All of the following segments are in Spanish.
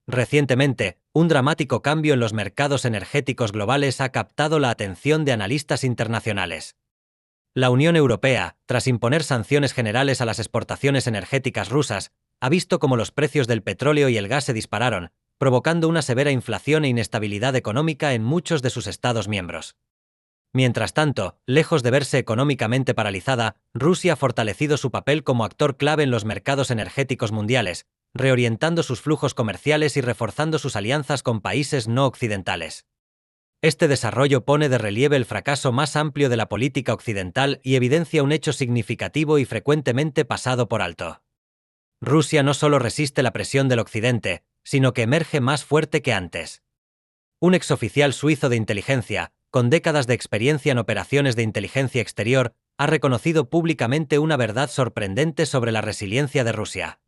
Recientemente, un dramático cambio en los mercados energéticos globales ha captado la atención de analistas internacionales. La Unión Europea, tras imponer sanciones generales a las exportaciones energéticas rusas, ha visto cómo los precios del petróleo y el gas se dispararon, provocando una severa inflación e inestabilidad económica en muchos de sus Estados miembros. Mientras tanto, lejos de verse económicamente paralizada, Rusia ha fortalecido su papel como actor clave en los mercados energéticos mundiales, reorientando sus flujos comerciales y reforzando sus alianzas con países no occidentales. Este desarrollo pone de relieve el fracaso más amplio de la política occidental y evidencia un hecho significativo y frecuentemente pasado por alto. Rusia no solo resiste la presión del Occidente, sino que emerge más fuerte que antes. Un exoficial suizo de inteligencia, con décadas de experiencia en operaciones de inteligencia exterior, ha reconocido públicamente una verdad sorprendente sobre la resiliencia de Rusia.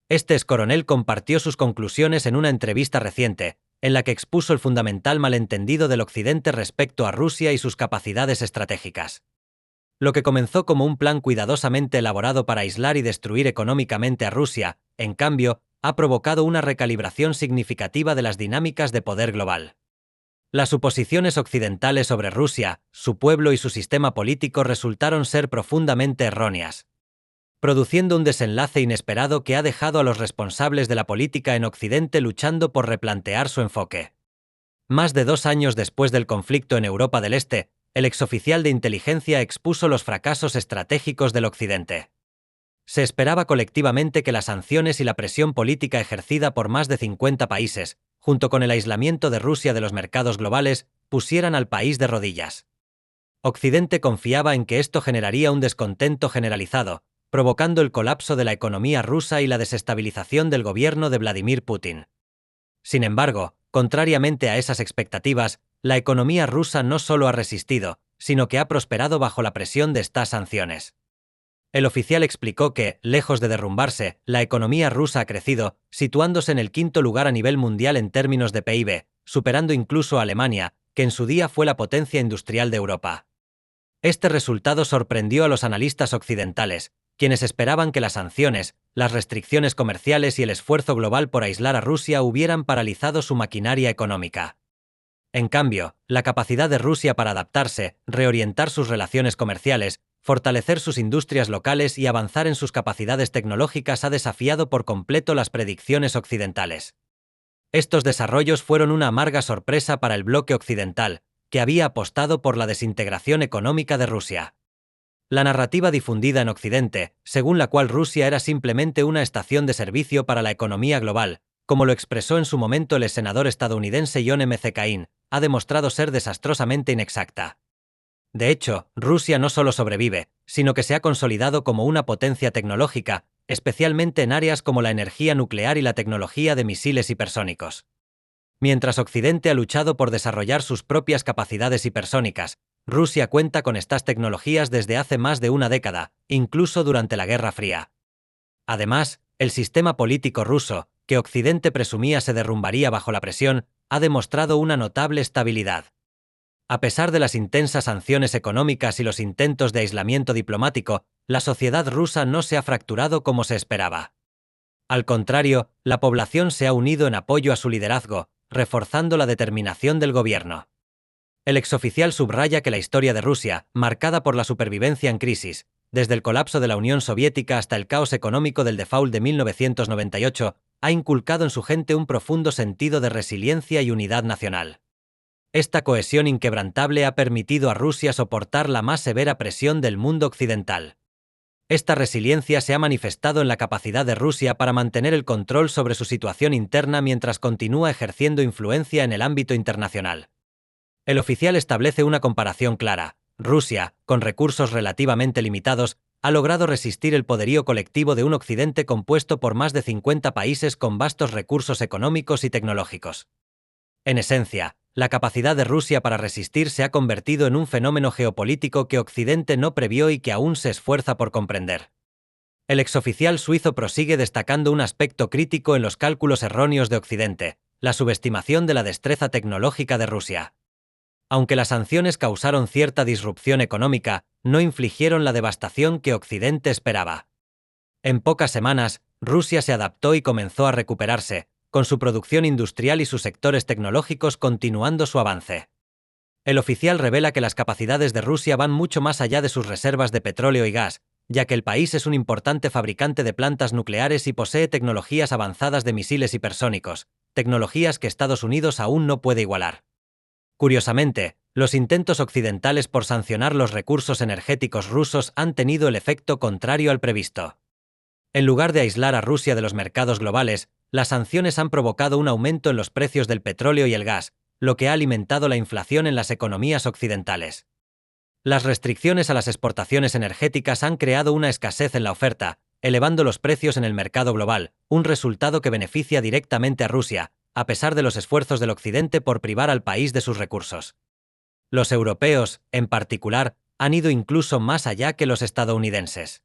Este excoronel compartió sus conclusiones en una entrevista reciente, en la que expuso el fundamental malentendido del Occidente respecto a Rusia y sus capacidades estratégicas. Lo que comenzó como un plan cuidadosamente elaborado para aislar y destruir económicamente a Rusia, en cambio, ha provocado una recalibración significativa de las dinámicas de poder global. Las suposiciones occidentales sobre Rusia, su pueblo y su sistema político resultaron ser profundamente erróneas, produciendo un desenlace inesperado que ha dejado a los responsables de la política en Occidente luchando por replantear su enfoque. Más de 2 años después del conflicto en Europa del Este, el exoficial de inteligencia expuso los fracasos estratégicos del Occidente. Se esperaba colectivamente que las sanciones y la presión política ejercida por más de 50 países, junto con el aislamiento de Rusia de los mercados globales, pusieran al país de rodillas. Occidente confiaba en que esto generaría un descontento generalizado, provocando el colapso de la economía rusa y la desestabilización del gobierno de Vladimir Putin. Sin embargo, contrariamente a esas expectativas, la economía rusa no solo ha resistido, sino que ha prosperado bajo la presión de estas sanciones. El oficial explicó que, lejos de derrumbarse, la economía rusa ha crecido, situándose en el 5º lugar a nivel mundial en términos de PIB, superando incluso a Alemania, que en su día fue la potencia industrial de Europa. Este resultado sorprendió a los analistas occidentales, quienes esperaban que las sanciones, las restricciones comerciales y el esfuerzo global por aislar a Rusia hubieran paralizado su maquinaria económica. En cambio, la capacidad de Rusia para adaptarse, reorientar sus relaciones comerciales, fortalecer sus industrias locales y avanzar en sus capacidades tecnológicas ha desafiado por completo las predicciones occidentales. Estos desarrollos fueron una amarga sorpresa para el bloque occidental, que había apostado por la desintegración económica de Rusia. La narrativa difundida en Occidente, según la cual Rusia era simplemente una estación de servicio para la economía global, como lo expresó en su momento el senador estadounidense John M. McCain, ha demostrado ser desastrosamente inexacta. De hecho, Rusia no solo sobrevive, sino que se ha consolidado como una potencia tecnológica, especialmente en áreas como la energía nuclear y la tecnología de misiles hipersónicos. Mientras Occidente ha luchado por desarrollar sus propias capacidades hipersónicas, Rusia cuenta con estas tecnologías desde hace más de una década, incluso durante la Guerra Fría. Además, el sistema político ruso, que Occidente presumía se derrumbaría bajo la presión, ha demostrado una notable estabilidad. A pesar de las intensas sanciones económicas y los intentos de aislamiento diplomático, la sociedad rusa no se ha fracturado como se esperaba. Al contrario, la población se ha unido en apoyo a su liderazgo, reforzando la determinación del gobierno. El exoficial subraya que la historia de Rusia, marcada por la supervivencia en crisis, desde el colapso de la Unión Soviética hasta el caos económico del default de 1998, ha inculcado en su gente un profundo sentido de resiliencia y unidad nacional. Esta cohesión inquebrantable ha permitido a Rusia soportar la más severa presión del mundo occidental. Esta resiliencia se ha manifestado en la capacidad de Rusia para mantener el control sobre su situación interna mientras continúa ejerciendo influencia en el ámbito internacional. El oficial establece una comparación clara. Rusia, con recursos relativamente limitados, ha logrado resistir el poderío colectivo de un Occidente compuesto por más de 50 países con vastos recursos económicos y tecnológicos. En esencia, la capacidad de Rusia para resistir se ha convertido en un fenómeno geopolítico que Occidente no previó y que aún se esfuerza por comprender. El exoficial suizo prosigue destacando un aspecto crítico en los cálculos erróneos de Occidente, la subestimación de la destreza tecnológica de Rusia. Aunque las sanciones causaron cierta disrupción económica, no infligieron la devastación que Occidente esperaba. En pocas semanas, Rusia se adaptó y comenzó a recuperarse, con su producción industrial y sus sectores tecnológicos continuando su avance. El oficial revela que las capacidades de Rusia van mucho más allá de sus reservas de petróleo y gas, ya que el país es un importante fabricante de plantas nucleares y posee tecnologías avanzadas de misiles hipersónicos, tecnologías que Estados Unidos aún no puede igualar. Curiosamente, los intentos occidentales por sancionar los recursos energéticos rusos han tenido el efecto contrario al previsto. En lugar de aislar a Rusia de los mercados globales, las sanciones han provocado un aumento en los precios del petróleo y el gas, lo que ha alimentado la inflación en las economías occidentales. Las restricciones a las exportaciones energéticas han creado una escasez en la oferta, elevando los precios en el mercado global, un resultado que beneficia directamente a Rusia, a pesar de los esfuerzos del Occidente por privar al país de sus recursos. Los europeos, en particular, han ido incluso más allá que los estadounidenses.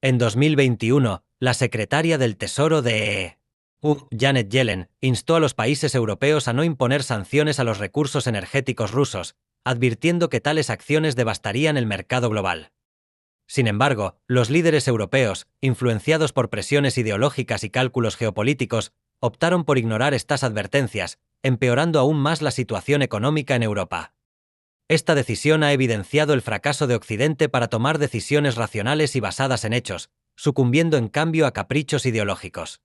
En 2021, la secretaria del Tesoro de EU, Janet Yellen, instó a los países europeos a no imponer sanciones a los recursos energéticos rusos, advirtiendo que tales acciones devastarían el mercado global. Sin embargo, los líderes europeos, influenciados por presiones ideológicas y cálculos geopolíticos, optaron por ignorar estas advertencias, empeorando aún más la situación económica en Europa. Esta decisión ha evidenciado el fracaso de Occidente para tomar decisiones racionales y basadas en hechos, sucumbiendo en cambio a caprichos ideológicos.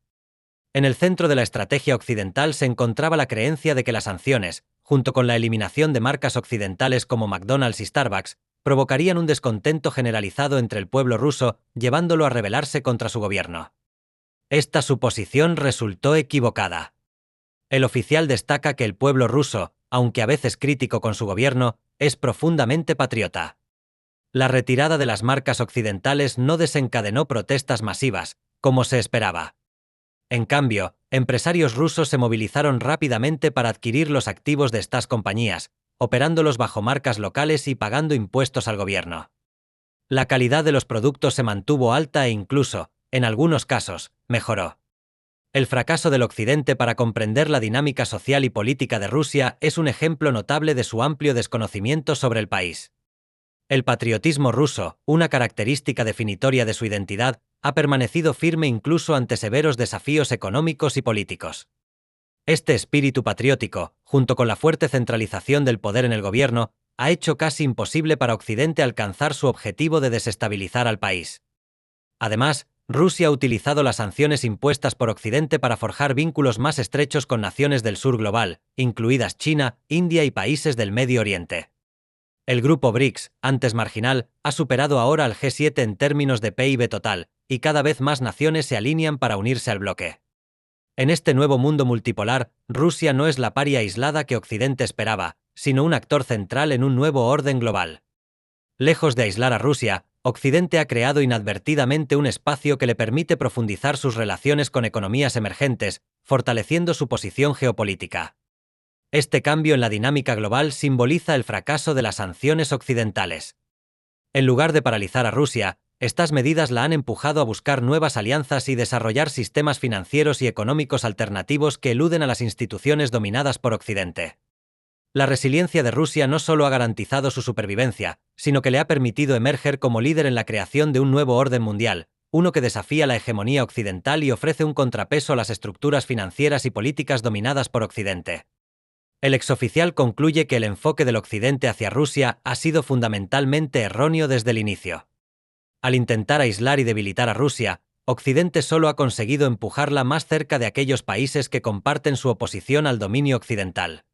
En el centro de la estrategia occidental se encontraba la creencia de que las sanciones, junto con la eliminación de marcas occidentales como McDonald's y Starbucks, provocarían un descontento generalizado entre el pueblo ruso, llevándolo a rebelarse contra su gobierno. Esta suposición resultó equivocada. El oficial destaca que el pueblo ruso, aunque a veces crítico con su gobierno, es profundamente patriota. La retirada de las marcas occidentales no desencadenó protestas masivas, como se esperaba. En cambio, empresarios rusos se movilizaron rápidamente para adquirir los activos de estas compañías, operándolos bajo marcas locales y pagando impuestos al gobierno. La calidad de los productos se mantuvo alta e incluso, en algunos casos, mejoró. El fracaso del Occidente para comprender la dinámica social y política de Rusia es un ejemplo notable de su amplio desconocimiento sobre el país. El patriotismo ruso, una característica definitoria de su identidad, ha permanecido firme incluso ante severos desafíos económicos y políticos. Este espíritu patriótico, junto con la fuerte centralización del poder en el gobierno, ha hecho casi imposible para Occidente alcanzar su objetivo de desestabilizar al país. Además, Rusia ha utilizado las sanciones impuestas por Occidente para forjar vínculos más estrechos con naciones del sur global, incluidas China, India y países del Medio Oriente. El grupo BRICS, antes marginal, ha superado ahora al G7 en términos de PIB total, y cada vez más naciones se alinean para unirse al bloque. En este nuevo mundo multipolar, Rusia no es la paria aislada que Occidente esperaba, sino un actor central en un nuevo orden global. Lejos de aislar a Rusia, Occidente ha creado inadvertidamente un espacio que le permite profundizar sus relaciones con economías emergentes, fortaleciendo su posición geopolítica. Este cambio en la dinámica global simboliza el fracaso de las sanciones occidentales. En lugar de paralizar a Rusia, estas medidas la han empujado a buscar nuevas alianzas y desarrollar sistemas financieros y económicos alternativos que eluden a las instituciones dominadas por Occidente. La resiliencia de Rusia no solo ha garantizado su supervivencia, sino que le ha permitido emerger como líder en la creación de un nuevo orden mundial, uno que desafía la hegemonía occidental y ofrece un contrapeso a las estructuras financieras y políticas dominadas por Occidente. El exoficial concluye que el enfoque del Occidente hacia Rusia ha sido fundamentalmente erróneo desde el inicio. Al intentar aislar y debilitar a Rusia, Occidente solo ha conseguido empujarla más cerca de aquellos países que comparten su oposición al dominio occidental.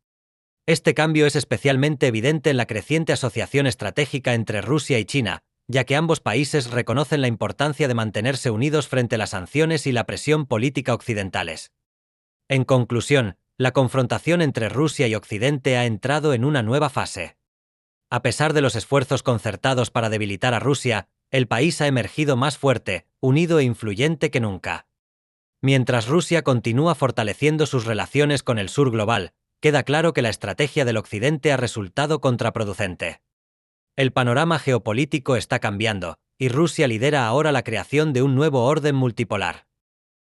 Este cambio es especialmente evidente en la creciente asociación estratégica entre Rusia y China, ya que ambos países reconocen la importancia de mantenerse unidos frente a las sanciones y la presión política occidentales. En conclusión, la confrontación entre Rusia y Occidente ha entrado en una nueva fase. A pesar de los esfuerzos concertados para debilitar a Rusia, el país ha emergido más fuerte, unido e influyente que nunca. Mientras Rusia continúa fortaleciendo sus relaciones con el sur global, queda claro que la estrategia del Occidente ha resultado contraproducente. El panorama geopolítico está cambiando, y Rusia lidera ahora la creación de un nuevo orden multipolar.